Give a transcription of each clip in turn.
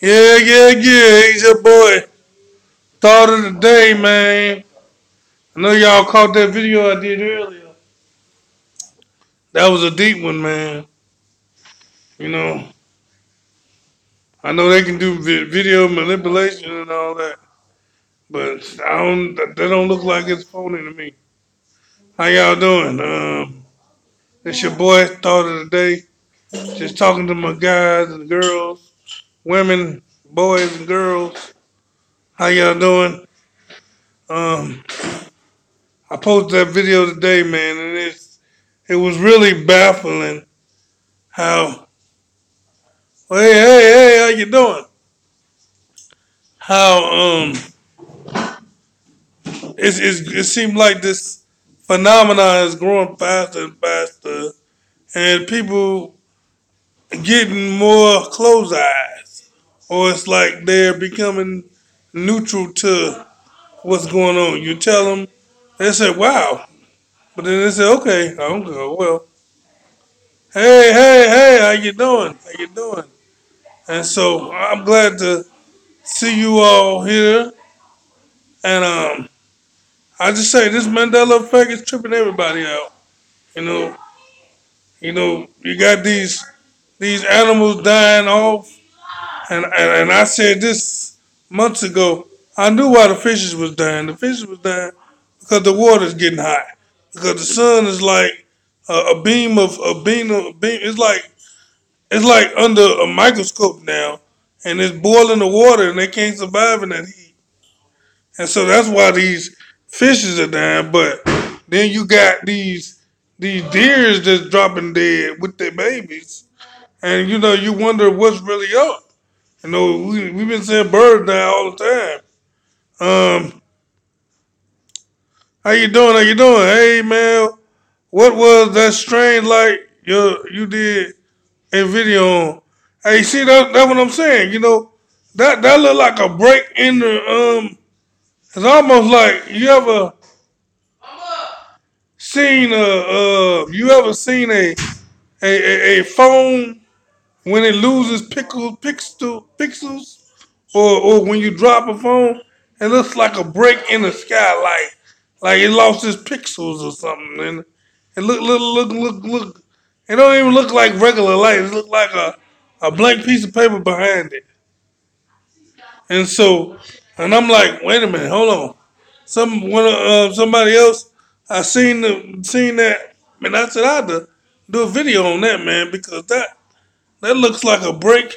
Yeah. He's your boy. Thought of the day, man. I know y'all caught that video I did earlier. That was a deep one, man. You know, I know they can do video manipulation and all that, but They don't look like it's phony to me. How y'all doing? It's your boy. Thought of the day. Just talking to my guys and girls, women, boys and girls. How y'all doing? Um, I posted that video today, man, and it was really baffling how. Well, hey, how you doing? How it seemed like this phenomenon is growing faster and faster, and people getting more closed eyes, or it's like they're becoming neutral to what's going on. You tell them, they say, "Wow," but then they say, "Okay, I don't go well." Hey, how you doing? How you doing? And so I'm glad to see you all here. And I just say this Mandela effect is tripping everybody out. You know, you got these animals dying off, and I said this months ago. I knew why the fishes was dying. The fishes was dying because the water's getting hot. Because the sun is like a beam of a beam of a beam. It's like under a microscope now, and it's boiling the water, and they can't survive in that heat. And so that's why these fishes are dying. But then you got these deers just dropping dead with their babies, and you wonder what's really up. We've been saying birds die all the time. Um, how you doing? How you doing? Hey man, what was that strange like you did a video on? Hey, see that's what I'm saying. That looked like a break in the It's almost like you ever seen a phone when it loses pixels, or when you drop a phone, it looks like a break in the sky, like it lost its pixels or something, and it look. It don't even look like regular light. It look like a blank piece of paper behind it, and so, and I'm like, wait a minute, hold on. Somebody else, I seen that, and I said I had to do a video on that, man, because that looks like a break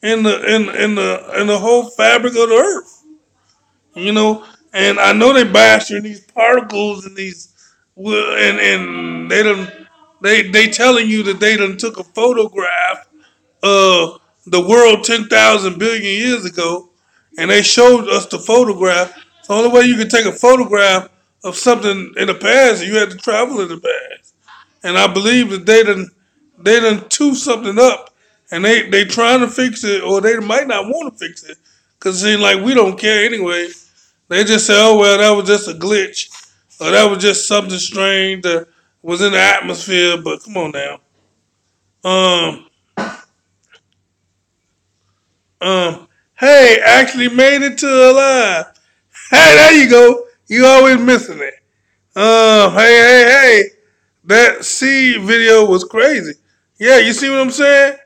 in the whole fabric of the earth, you know. And I know they bashing these particles and and they telling you that they done took a photograph of the world 10,000 billion years ago, and they showed us the photograph. The only way you can take a photograph of something in the past, you had to travel in the past. And I believe that they done two something up, and they trying to fix it, or they might not want to fix it, because it seems like we don't care anyway. They just say, oh well, that was just a glitch, or that was just something strange that was in the atmosphere. But come on now. Um, hey, actually made it to alive. Hey, there you go. You always missing it. Hey. That sea video was crazy. Yeah, you see what I'm saying?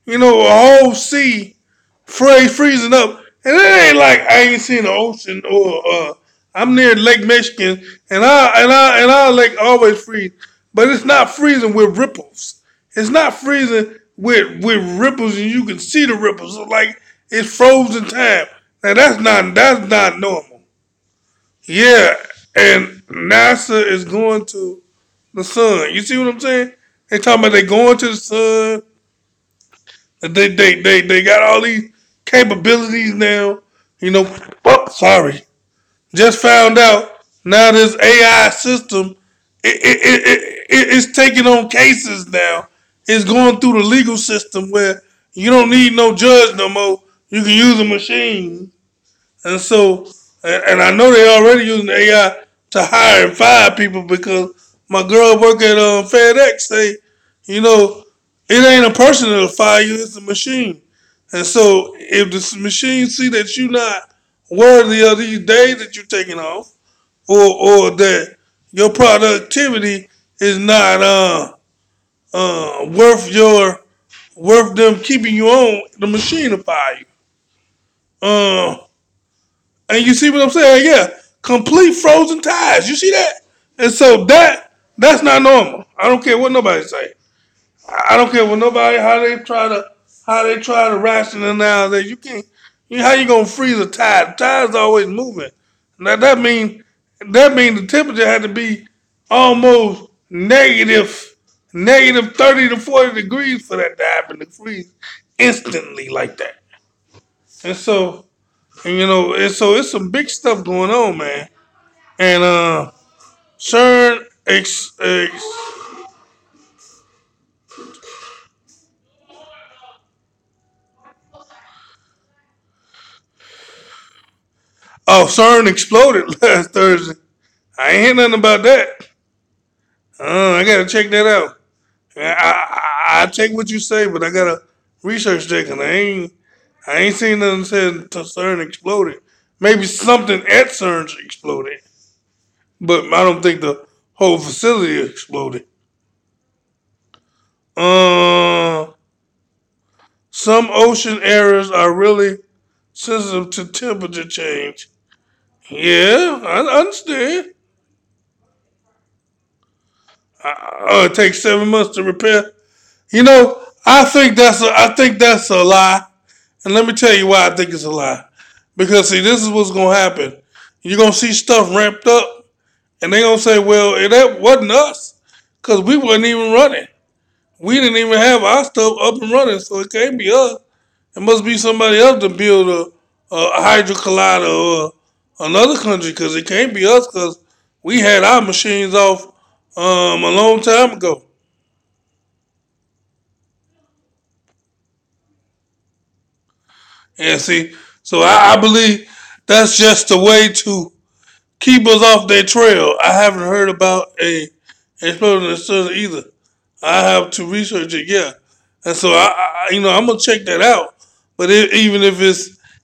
A whole sea freezing up. And it ain't like I ain't seen the ocean, or I'm near Lake Michigan, and our lake always freeze. But it's not freezing with ripples. It's not freezing with ripples, and you can see the ripples. So like it's frozen time. Now that's not normal. Yeah, and NASA is going to the sun. You see what I'm saying? They talking about they going to the sun. They got all these capabilities now. Oh, sorry. Just found out now this AI system it's taking on cases now. It's going through the legal system where you don't need no judge no more. You can use a machine. And so, and I know they already using AI to hire and fire people, because my girl work at FedEx say, you know, it ain't a person that'll fire you, it's a machine. And so if the machine see that you're not worthy of these days that you're taking off, or that your productivity is not worth them keeping you on, the machine will fire you. Uh, and you see what I'm saying? Yeah, complete frozen tires. You see that? And so that's not normal. I don't care what nobody say. I don't care what nobody how they try to rationalize that you can't. How you gonna freeze a tire? The tire's always moving. Now that mean the temperature had to be almost negative 30 to 40 degrees for that to happen to freeze instantly like that. And so and so it's some big stuff going on, man. And CERN CERN exploded last Thursday. I ain't hear nothing about that. I gotta check that out. I take what you say, but I gotta research that because I ain't seen nothing said to CERN exploded. Maybe something at CERN exploded, but I don't think the whole facility exploded. Uh, some ocean areas are really sensitive to temperature change. Yeah, I understand. It takes 7 months to repair. I think that's a lie, and let me tell you why I think it's a lie. Because see, this is what's gonna happen. You're gonna see stuff ramped up, and they're gonna say, "Well, that wasn't us, because we wasn't even running. We didn't even have our stuff up and running, so it can't be us. It must be somebody else to build a hydro collider or another country, because it can't be us, because we had our machines off a long time ago." And see, so I believe that's just a way to keep us off their trail. I haven't heard about a explosion in Southern either. I have to research it, yeah. And so I'm gonna check that out. But even if it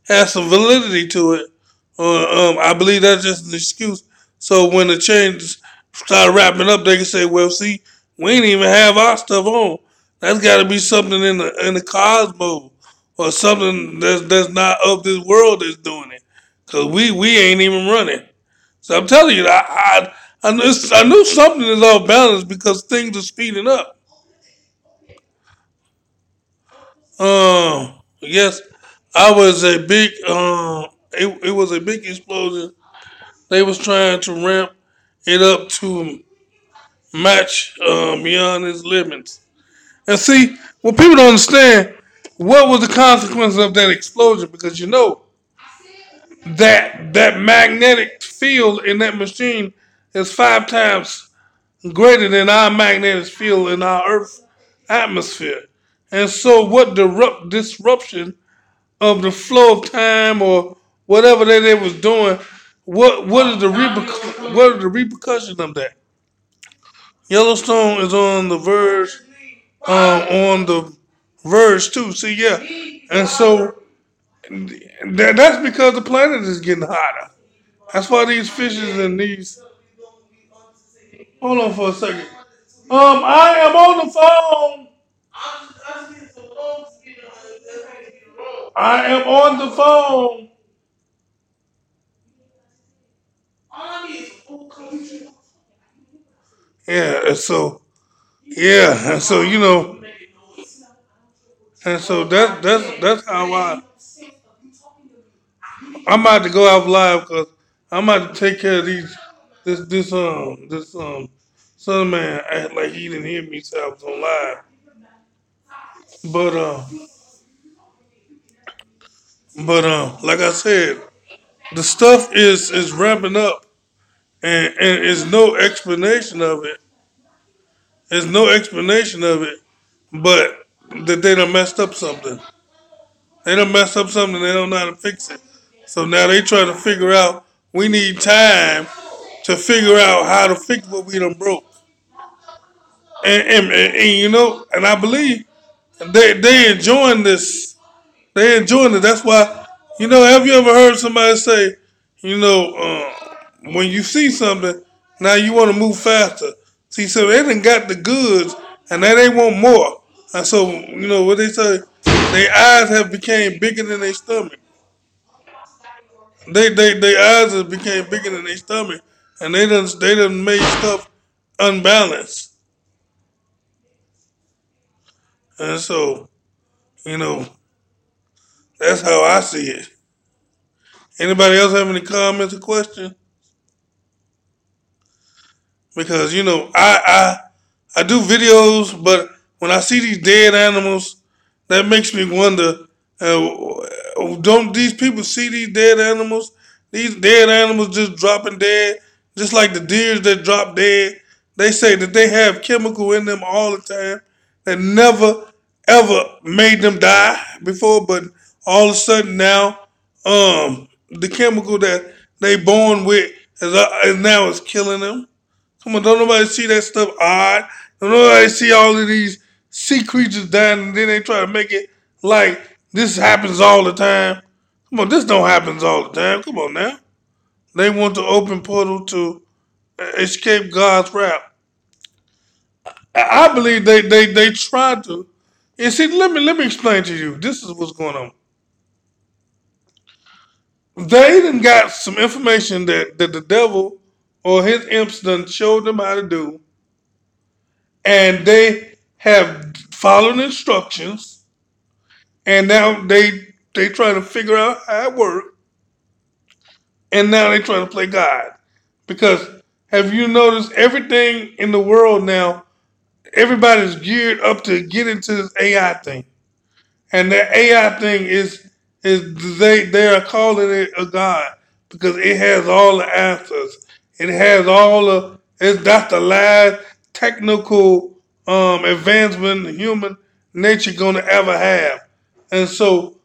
has some validity to it, I believe that's just an excuse. So when the change start wrapping up, they can say, "Well, see, we ain't even have our stuff on. That's got to be something in the cosmos or something that's not of this world that's doing it, because we ain't even running." So I'm telling you, I knew something is off balance because things are speeding up. Yes, I was a big it was a big explosion. They was trying to ramp it up to match beyond its limits. And see, what people don't understand, what was the consequence of that explosion? Because that magnetic field in that machine is 5 times greater than our magnetic field in our Earth's atmosphere. And so, what disruption of the flow of time or whatever that they was doing? What are the repercussions of that? Yellowstone is on the verge too. See, yeah, and so that's because the planet is getting hotter. That's why these fishes and these. Hold on for a second. I am on the phone. I am on the phone. Yeah, and so yeah, and so and so that's how I'm about to go out live because I'm about to take care of these this son man act like he didn't hear me say I was on live. But like I said, the stuff is ramping up, and there's no explanation of it. There's no explanation of it, but that they done messed up something. They done messed up something. They don't know how to fix it. So now they trying to figure out. We need time to figure out how to fix what we done broke. And I believe they enjoying this They enjoying it. That's why, have you ever heard somebody say, when you see something, now you want to move faster. See, so they done got the goods, and now they want more. And so, what they say, their eyes have became bigger than their stomach. Their eyes have became bigger than their stomach, and they done made stuff unbalanced. And so, you know, that's how I see it. Anybody else have any comments or questions? Because I do videos, but when I see these dead animals, that makes me wonder: don't these people see these dead animals? These dead animals just dropping dead, just like the deers that drop dead. They say that they have chemical in them all the time that never ever made them die before, but all of a sudden now, the chemical that they born with is now is killing them. Come on, don't nobody see that stuff odd. Don't nobody see all of these sea creatures dying and then they try to make it like this happens all the time. Come on, this don't happen all the time. Come on now. They want to open portal to escape God's wrath. I believe they tried to. And see, let me explain to you. This is what's going on. They done got some information that the devil or his imps done showed them how to do, and they have followed instructions, and now they trying to figure out how it works, and now they trying to play God. Because have you noticed everything in the world now? Everybody's geared up to get into this AI thing, and that AI thing is they are calling it a God because it has all the answers. It has all the that's the last technical advancement human nature gonna ever have. And so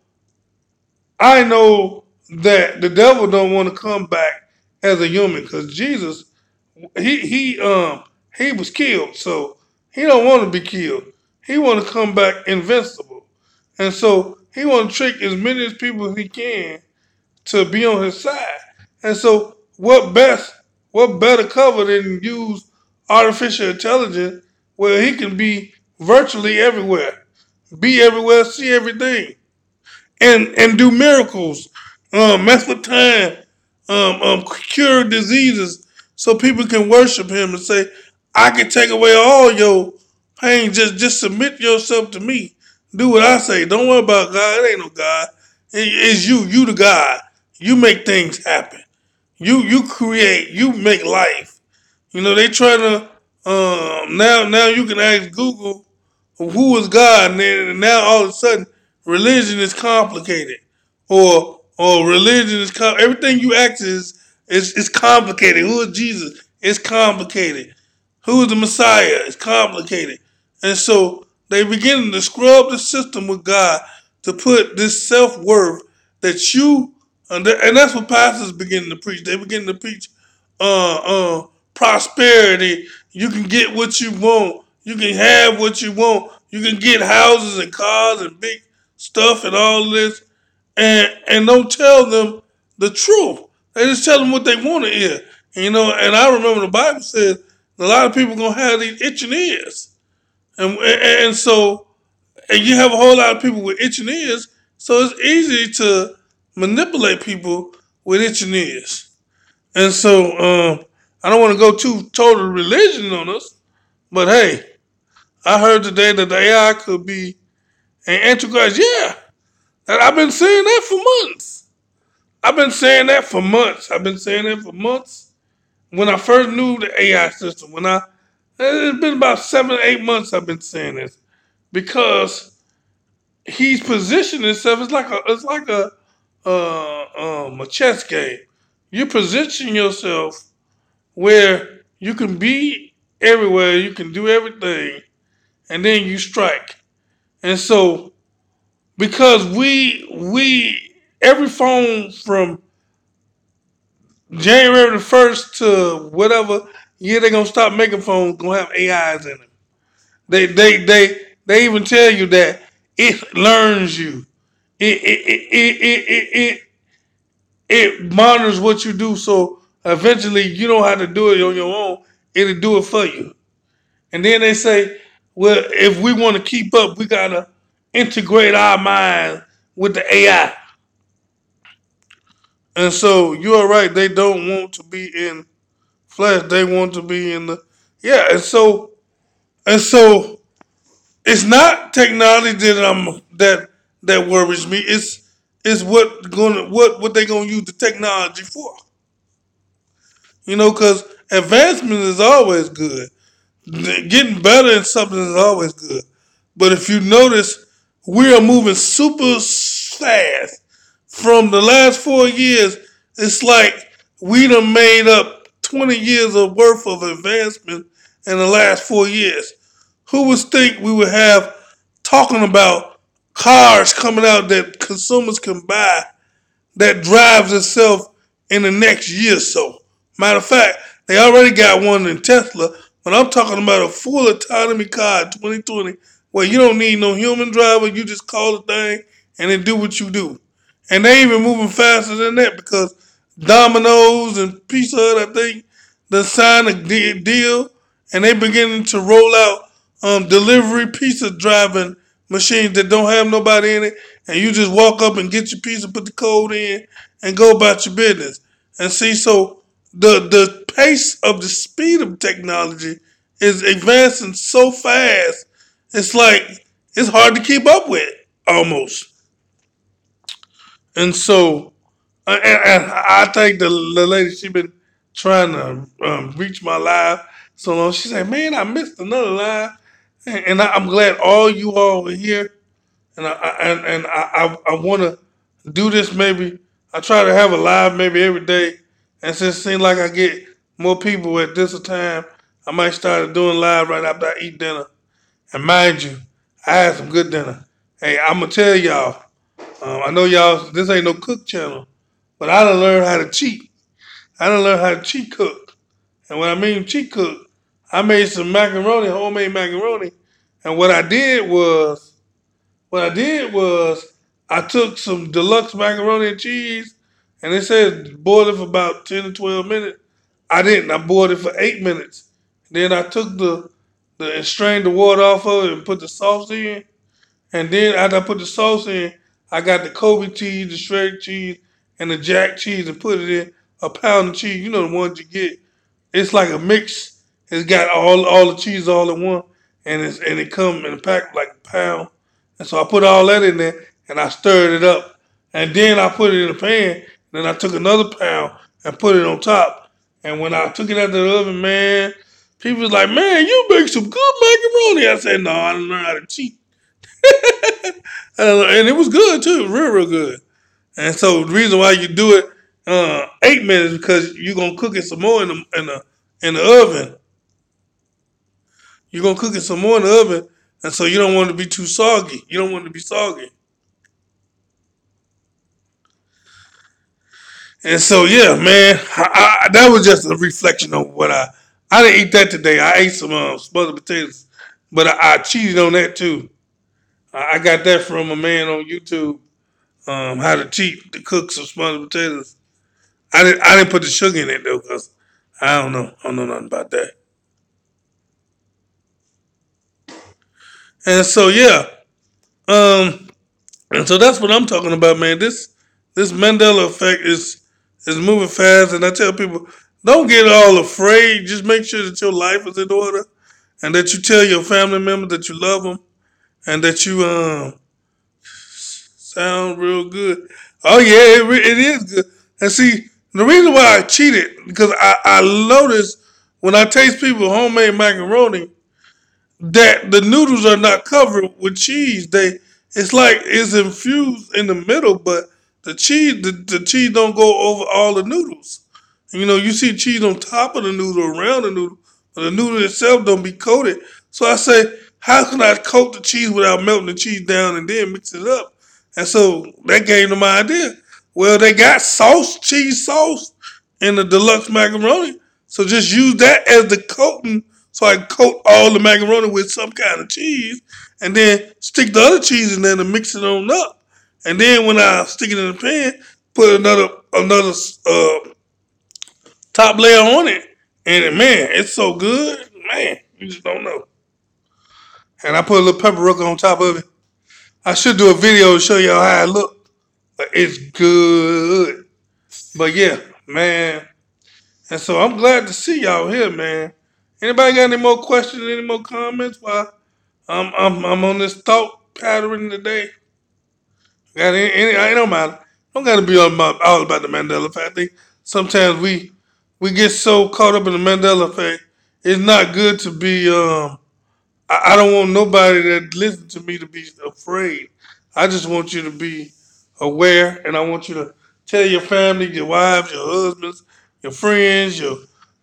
I know that the devil don't want to come back as a human because Jesus he was killed, so he don't want to be killed. He want to come back invincible, and so he want to trick as many as people as he can to be on his side. And so what better cover than use artificial intelligence where he can be virtually everywhere, be everywhere, see everything, and do miracles, mess with time, cure diseases, so people can worship him and say, "I can take away all your pain. Just submit yourself to me. Do what I say. Don't worry about God. It ain't no God. It's you. You the God. You make things happen. You create. You make life. They try to now you can ask Google who is God, and then now all of a sudden religion is complicated, or religion is everything you ask is complicated. Who is Jesus? It's complicated. Who is the Messiah? It's complicated, and so they begin to scrub the system with God to put this self worth that you and that's what pastors begin to preach. They begin to preach prosperity. You can get what you want. You can have what you want. You can get houses and cars and big stuff and all this, and don't tell them the truth. They just tell them what they want to hear. And I remember the Bible says a lot of people gonna have these itching ears, and so and you have a whole lot of people with itching ears, so it's easy to manipulate people with itching ears. And so I don't want to go too total religion on us, but hey, I heard today that the AI could be an antichrist. Yeah, and I've been saying that for months. I've been saying that for months. I've been saying that for months. When I first knew the AI system, it's been about 7 or 8 months I've been saying this because he's positioned himself. It's like a chess game. You position yourself where you can be everywhere, you can do everything, and then you strike. And so, because we every phone from January the 1st to whatever year they're gonna stop making phones gonna have AIs in them. They even tell you that it learns you. it monitors what you do. So eventually, you don't have to do it on your own. It'll do it for you. And then they say, well, if we want to keep up, we gotta integrate our mind with the AI. And so you are right. They don't want to be in flesh. They want to be in the yeah. And so it's not technology that worries me. It's what they gonna use the technology for. Because advancement is always good. Getting better in something is always good. But if you notice, we are moving super fast. From the last 4 years, it's like we done made up 20 years of worth of advancement in the last 4 years. Who would think we would have talking about cars coming out that consumers can buy that drives itself in the next year or so? Matter of fact, they already got one in Tesla, but I'm talking about a full autonomy car in 2020 where you don't need no human driver. You just call the thing and it do what you do. And they even moving faster than that because Domino's and Pizza Hut, I think, they signed a deal and they beginning to roll out delivery pizza driving machines that don't have nobody in it, and you just walk up and get your pizza, put the code in, and go about your business. And see, so the pace of the speed of technology is advancing so fast, it's like it's hard to keep up with almost. And so, and I think the lady she been trying to reach my live so long. She said, "Man, I missed another live," and I'm glad all you all are here. And I want to do this. Maybe I try to have a live maybe every day, and since it seems like I get more people at this time, I might start doing live right after I eat dinner. And mind you, I had some good dinner. Hey, I'm gonna tell y'all. I know y'all. This ain't no cook channel, but I done learned how to cheat. I done learned how to cheat cook. And when I mean cheat cook, I made some macaroni, homemade macaroni. And what I did was I took some deluxe macaroni and cheese, and it said boil it for about 10 to 12 minutes. I didn't. I boiled it for 8 minutes. Then I took the and strained the water off of it and put the sauce in. And then after I put the sauce in, I got the Kobe cheese, the shredded cheese, and the jack cheese and put it in a pound of cheese. You know the ones you get. It's like a mix. It's got all the cheese all in one, and it come in a pack like a pound. And so I put all that in there and I stirred it up. And then I put it in a pan. And then I took another pound and put it on top. And when I took it out of the oven, man, people was like, "Man, you make some good macaroni." I said, "No, I didn't learn how to cheat." And it was good too, real good. And so the reason why you do it 8 minutes because you're gonna cook it some more in the oven. You're gonna cook it some more in the oven, and so you don't want it to be too soggy. You don't want it to be soggy. And so yeah, man, that was just a reflection of what I didn't eat that today. I ate some smothered potatoes, but I cheated on that too. I got that from a man on YouTube. How to cheat to cook some smothered potatoes. I didn't put the sugar in it though, cause I don't know nothing about that. And so yeah, um, and so that's what I'm talking about, man. This Mandela effect is moving fast, and I tell people don't get all afraid. Just make sure that your life is in order, and that you tell your family members that you love them, and that you sound real good. Oh yeah, it is good. And see, the reason why I cheated because I noticed when I taste people homemade macaroni that the noodles are not covered with cheese. It's like it's infused in the middle, but the cheese don't go over all the noodles. You see cheese on top of the noodle, around the noodle, but the noodle itself don't be coated. So I say, how can I coat the cheese without melting the cheese down and then mix it up? And so that gave them my idea. Well, they got cheese sauce in the deluxe macaroni. So just use that as the coating so I coat all the macaroni with some kind of cheese and then stick the other cheese in there to mix it on up. and then when I stick it in the pan, put another top layer on it, and man, it's so good, man. You just don't know. And I put a little pepper on top of it. I should do a video to show y'all how it look, but it's good. But yeah, man. And so I'm glad to see y'all here, man. Anybody got any more questions, any more comments while I'm on this thought pattern today? Got any I don't matter. Don't gotta be all about the Mandela effect. I think sometimes we get so caught up in the Mandela effect. It's not good to be I don't want nobody that listens to me to be afraid. I just want you to be aware, and I want you to tell your family, your wives, your husbands, your friends, your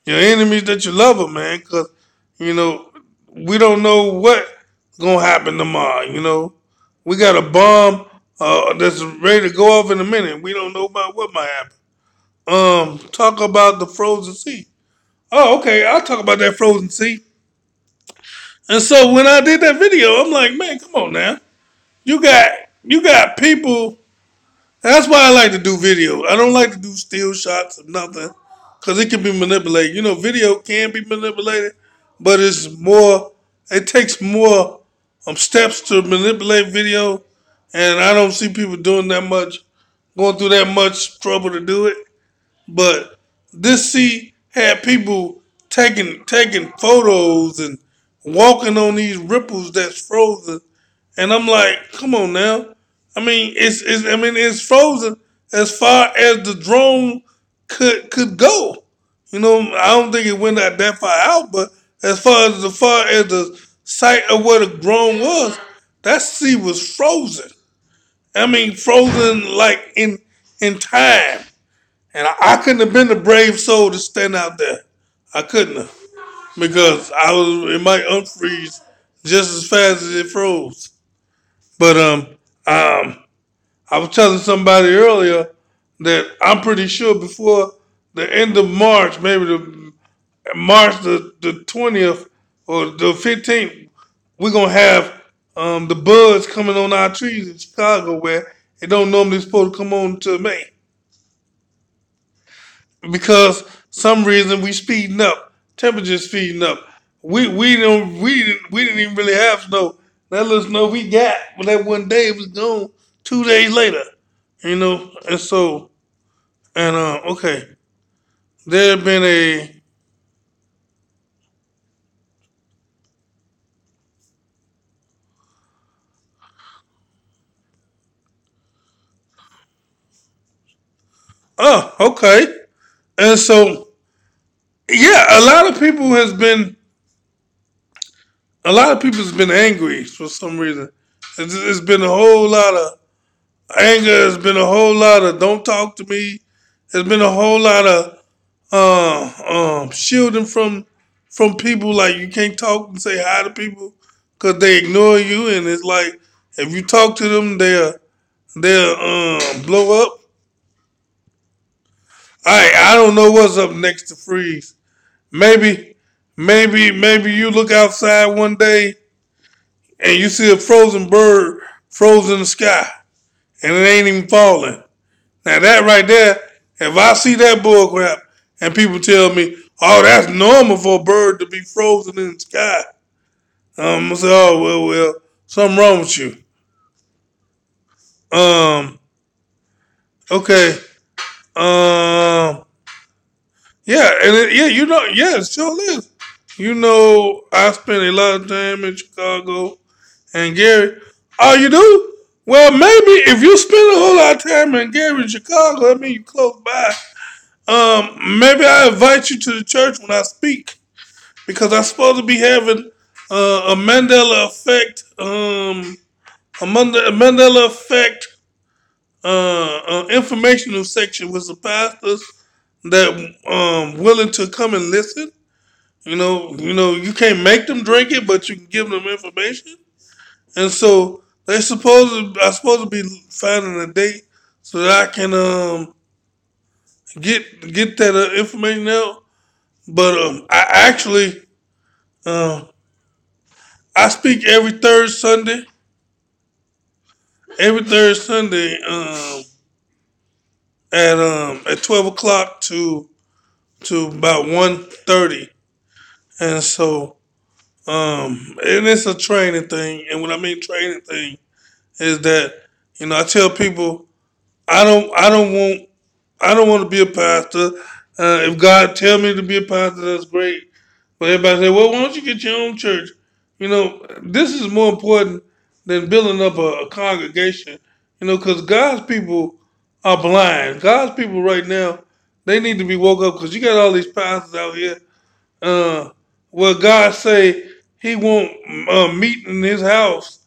enemies that you love them, man. Because you know we don't know what's gonna happen tomorrow. You know, we got a bomb that's ready to go off in a minute. We don't know about what might happen. Talk about the frozen sea. Oh, okay. I'll talk about that frozen sea. And so when I did that video, I'm like, man, come on now. You got people. That's why I like to do video. I don't like to do still shots or nothing because it can be manipulated. You know, video can be manipulated, but it's more. It takes more steps to manipulate video, and I don't see people doing that much, going through that much trouble to do it. But this sea had people taking photos and walking on these ripples that's frozen, and I'm like, come on now. I mean, it's frozen as far as the drone could go. You know, I don't think it went that far out, but as far as the site of where the drone was, that sea was frozen. I mean, frozen like in time. And I couldn't have been the brave soul to stand out there. I couldn't have. Because it might unfreeze just as fast as it froze. But um I was telling somebody earlier that I'm pretty sure before the end of March, maybe the March the 20th or the 15th, we're gonna have the buds coming on our trees in Chicago where it don't normally supposed to come on until May. Because some reason we speeding up, temperatures speeding up. We didn't even really have snow. That little snow we got, but that one day it was gone 2 days later. You know, and so okay, there had been a okay, and so yeah, a lot of people has been angry for some reason. It's been a whole lot of anger. It's been a whole lot of don't talk to me. There's been a whole lot of shielding from people. Like you can't talk and say hi to people because they ignore you, and it's like if you talk to them, they'll blow up. I don't know what's up next to freeze. Maybe maybe you look outside one day and you see a frozen bird frozen in the sky and it ain't even falling. Now that right there, if I see that bull crap and people tell me, "Oh, that's normal for a bird to be frozen in the sky," I'm gonna say, "Oh well, something wrong with you." Um, okay. Um, yeah, yeah, yeah, it sure is. You know, I spent a lot of time in Chicago and Gary. Oh, you do? Well, maybe if you spend a whole lot of time in Gary, Chicago, I mean you close by. Maybe I invite you to the church when I speak because I'm supposed to be having a Mandela effect, a Mandela effect informational section with some pastors that willing to come and listen. You can't make them drink it, but you can give them information. And so I'm supposed to be finding a date so that I can get that information out. But I actually uh, I speak every third Sunday every third Sunday at 12 o'clock to about 1:30, and so and it's a training thing. And when I mean training thing is that I tell people I don't want to be a pastor. If God tell me to be a pastor, that's great. But everybody say, well, why don't you get your own church? This is more important than building up a congregation. Because God's people are blind. God's people right now, they need to be woke up because you got all these pastors out here. Uh, where God say He won't meet in His house.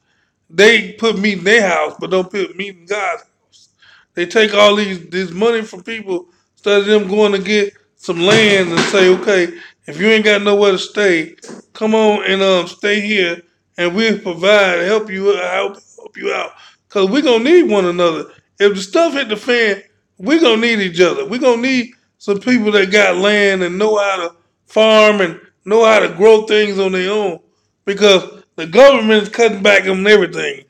They put meat in their house, but don't put meat in God's house. They take all this money from people instead of them going to get some land and say, okay, if you ain't got nowhere to stay, come on and stay here, and we'll provide, help you out, cause we gonna need one another. If the stuff hit the fan, we gonna need each other. We gonna need some people that got land and know how to farm and know how to grow things on their own, because the government is cutting back on everything.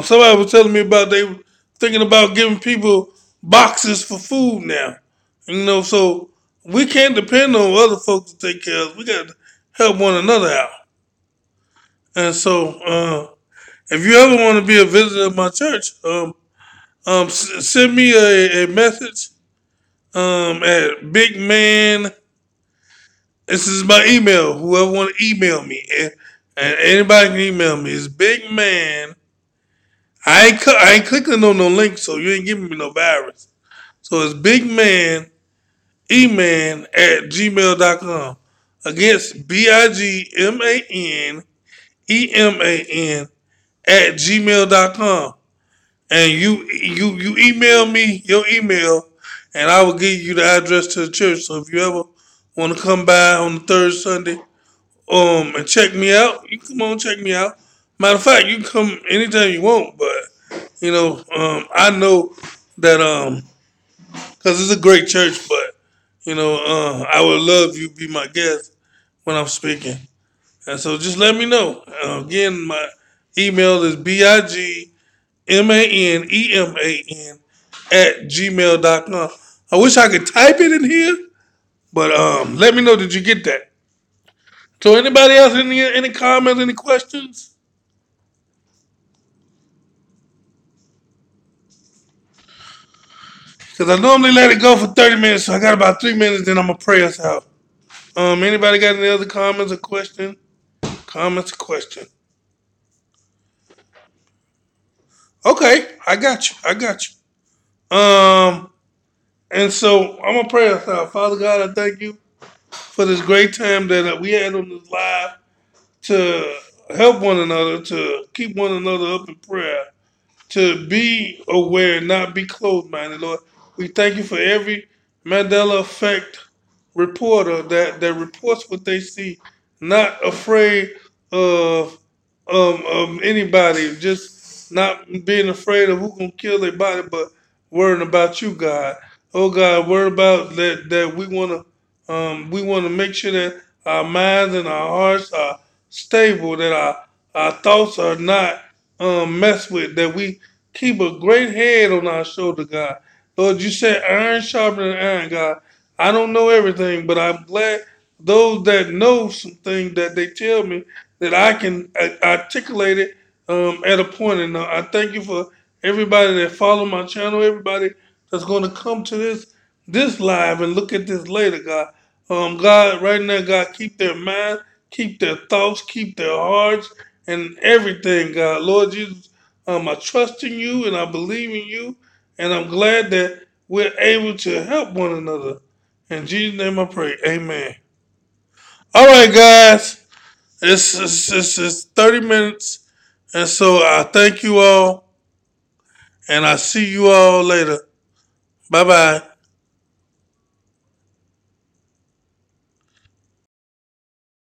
Somebody was telling me about they were thinking about giving people boxes for food now. So we can't depend on other folks to take care of us. We got to help one another out. And so, if you ever want to be a visitor of my church, send me a message at Big Man. This is my email. Whoever want to email me, and anybody can email me. It's Big Man. I ain't clicking on no link, so you ain't giving me no virus. So it's Big Man eman at gmail.com. Against BIGMANEMAN at gmail.com. And you email me your email, and I will give you the address to the church. So if you ever want to come by on the third Sunday, and check me out, you come on check me out. Matter of fact, you can come anytime you want, but I know that because it's a great church, but I would love you to be my guest when I'm speaking. And so just let me know. Again, my email is BIGMANEMAN at gmail.com. I wish I could type it in here, but let me know, did you get that? So anybody else, any comments, any questions? Because I normally let it go for 30 minutes, so I got about 3 minutes, then I'm going to pray us out. Anybody got any other comments or questions? Comments or question? Okay, I got you. And so I'm gonna pray us out. Father God, I thank you for this great time that we had on this live to help one another, to keep one another up in prayer, to be aware, not be closed-minded, Lord. We thank you for every Mandela effect reporter that reports what they see, not afraid of anybody, just not being afraid of who gonna kill their body, but worrying about you, God. Oh God, worry about that we wanna make sure that our minds and our hearts are stable, that our thoughts are not messed with, that we keep a great head on our shoulder, God. Lord, you said iron sharpening iron, God. I don't know everything, but I'm glad those that know some things that they tell me that I can articulate it at a point. And I thank you for everybody that follow my channel, everybody that's going to come to this live and look at this later, God. God, right now, God, keep their mind, keep their thoughts, keep their hearts, and everything, God. Lord Jesus, I trust in you and I believe in you, and I'm glad that we're able to help one another. In Jesus' name I pray. Amen. All right, guys. It's 30 minutes. And so I thank you all. And I see you all later. Bye bye.